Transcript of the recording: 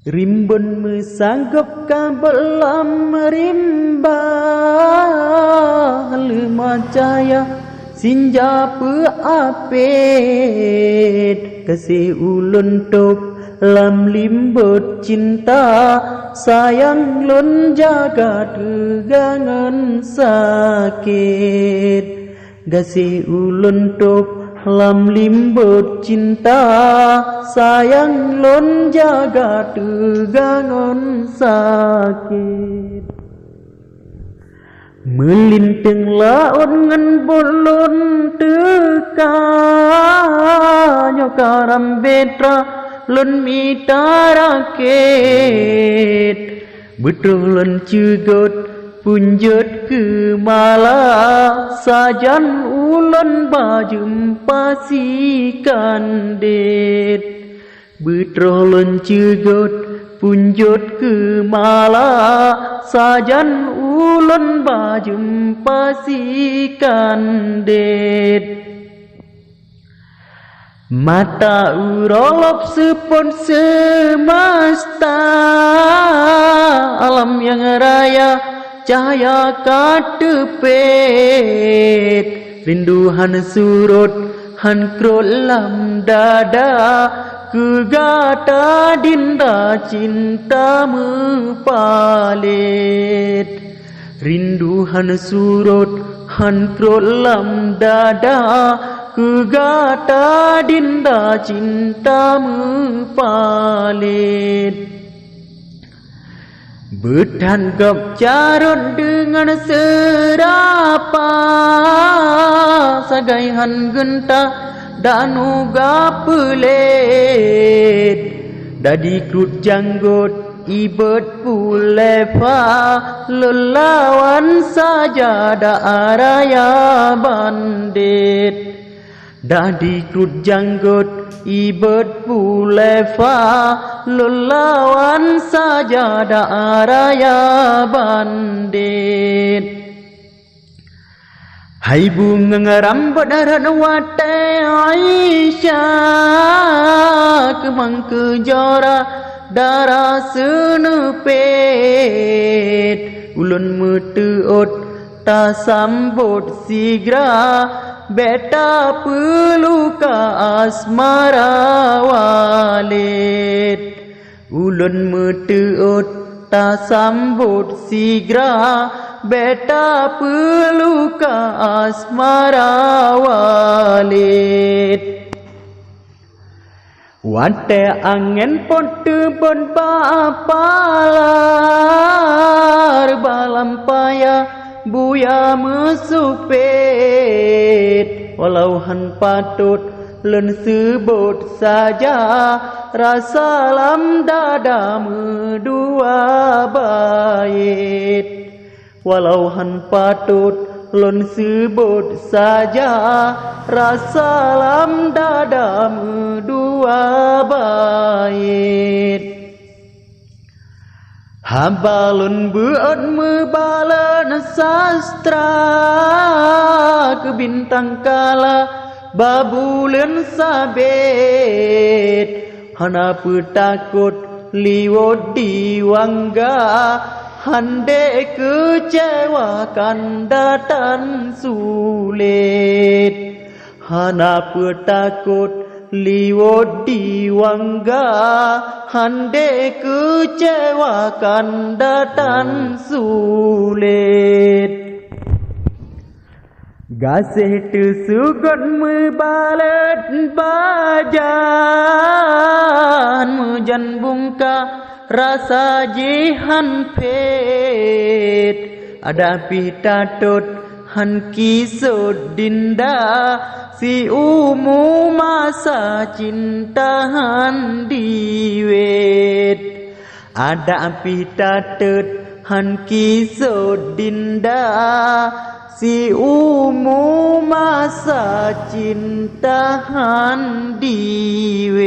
Rimbun sanggup belum rimba lima cahaya sinja apet kasih ulun top lam limbut cinta sayang lun jaga tegangan sakit kasih ulun top lam limbut cinta sayang lon jaga tegangan sakit melintang laut ngan bolon teka nyokaram betra lon mitaraket betul lon cugot punjut ke mala sajan ulun bajumpa si kandet betrolun cegot punjut ke mala sajan ulun bajumpa si kandet mata urolop sepon semesta alam yang raya cahaya katepet rinduhan surut hankrut lam dada kegata dinda cinta mepalit rinduhan surut hankrut lam dada kegata dinda cinta mepalit bertanggap carut dengan serapa sagaihan genta danuga pelet dadi krut janggut ibet pulepa lelawan saja araya bandit dadi krut janggut ibet pulefa lelawan saja araya bandit hai bunga rambut darat wate Aisyah kemang kejora darah senepet ulun meteot ta sambut sigra beta peluka asmara walit ulun meteot ta sambut sigra beta peluka asmara walit wate angin potu bon bapalar balampaya buya mesupet walau han patut len sebut saja rasa lam dada medua bait walau han patut len sebut saja rasa lam dada medua bait habalun buat mebalan sastra ke bintang kala babulen sabet hana petakut liwat diwangga hande kecewakan datang sulit hana petakut liwat diwangga hande kecewakan datang sulit gasih tesugot mebalet bajan mujan bungka rasa jihan pet ada pitatut han kisut dinda si umu masa cintaan diwet ada pitatut han kisut dinda si umu masa cintaan diwet